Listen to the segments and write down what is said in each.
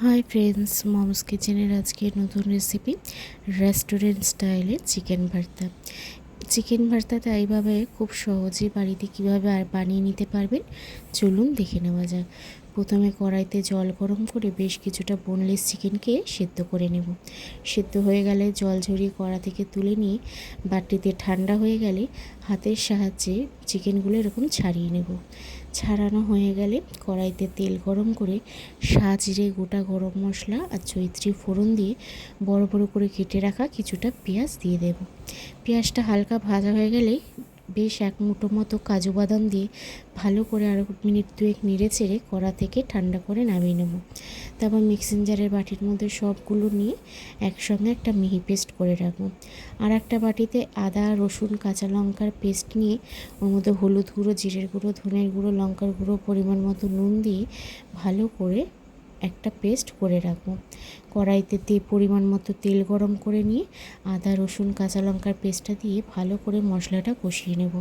Hi friends, moms কিচেনের আজকে নতুন রেসিপি রেস্টুরেন্ট স্টাইলে চিকেন ভর্তা। চিকেন ভর্তাটা এইভাবে খুব সহজে বাড়িতে কীভাবে আর বানিয়ে নিতে পারবেন চলুন দেখে নেওয়া যাক। প্রথমে কড়াইতে জল গরম করে বেশ কিছুটা বোনলেস চিকেনকে সেদ্ধ করে নেব। সেদ্ধ হয়ে গেলে জল ঝরিয়ে কড়া থেকে তুলে নিয়ে বাটিতে ঠান্ডা হয়ে গেলে হাতের সাহায্যে চিকেনগুলো এরকম ছাড়িয়ে নেব। ছাড়ানো হয়ে গেলে কড়াইতে তেল গরম করে জিরে, গোটা গরম মশলা আর জয়িত্রী ফোড়ন দিয়ে বড় বড় করে কেটে রাখা কিছুটা পেঁয়াজ দিয়ে দেব। পেঁয়াজটা হালকা ভাজা হয়ে গেলে বেশ এক মুঠো মতো কাজু বাদাম দিয়ে ভালো করে আরও মিনিট দুয়েক নেড়ে চেড়ে কড়া থেকে ঠান্ডা করে নামিয়ে নেব। তারপর মিক্সিং জারের বাটির মধ্যে সবগুলো নিয়ে একসঙ্গে একটা মিহি পেস্ট করে রাখবো। আর একটা বাটিতে আদা, রসুন, কাঁচা লঙ্কার পেস্ট নিয়ে ওর মধ্যে হলুদ গুঁড়ো, জিরের গুঁড়ো, ধনের গুঁড়ো, লঙ্কার গুঁড়ো, পরিমাণ মতো নুন দিয়ে ভালো করে একটা পেস্ট করে রাখবো। কড়াইতে পরিমাণ মতো তেল গরম করে নিয়ে আদা, রসুন, কাঁচা লঙ্কার পেস্টটা দিয়ে ভালো করে মশলাটা কষিয়ে নেব।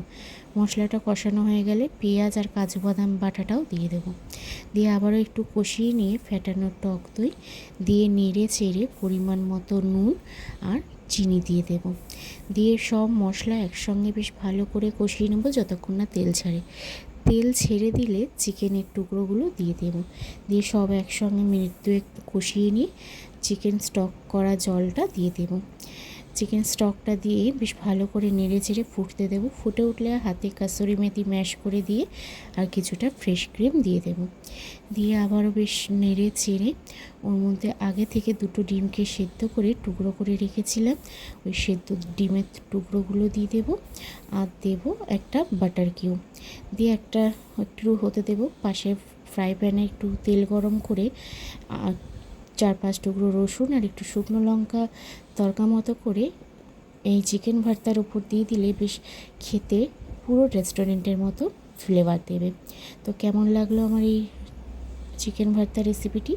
মশলাটা কষানো হয়ে গেলে পেঁয়াজ আর কাজু বাদাম বাটাটাও দিয়ে দেবো। দিয়ে আবারও একটু কষিয়ে নিয়ে ফ্যাটানো টক দই দিয়ে নেড়ে চেড়ে পরিমাণ মতো নুন আর চিনি দিয়ে দেব। দিয়ে সব মশলা একসঙ্গে বেশ ভালো করে কষিয়ে নেব যতক্ষণ না তেল ছাড়ে। তেল ছেড়ে দিলে চিকেনের টুকরোগুলো দিয়ে দেব। দিয়ে সব একসঙ্গে মিনিট দুয়েক কষিয়ে নিয়ে চিকেন স্টক করা জলটা দিয়ে দেব। চিকেন স্টকটা দিয়ে বেশ ভালো করে নেড়ে চেড়ে ফুটতে দেব। ফুটে উঠলে হাতে কাসুরি মেথি ম্যাশ করে দিয়ে আর কিছুটা ফ্রেশ ক্রিম দিয়ে দেব। দিয়ে আবারও বেশ নেড়ে চেড়ে ওর মধ্যে আগে থেকে দুটো ডিমকে সেদ্ধ করে টুকরো করে রেখেছিলাম, ওই সেদ্ধ ডিমের টুকরোগুলো দিয়ে দেব। আর দেব একটা বাটার কিউব দিয়ে একটু হতে দেব। পাশে ফ্রাই প্যানে একটু তেল গরম করে 4-5 টুকরো রসুন আর একটু শুকনো লঙ্কা তরকা মতো করে এই চিকেন ভর্তার উপর দিয়ে দিলে বেশ খেতে পুরো রেস্টুরেন্টের মতো ফ্লেভার দেবে। তো কেমন লাগলো আমার এই চিকেন ভর্তা রেসিপিটি?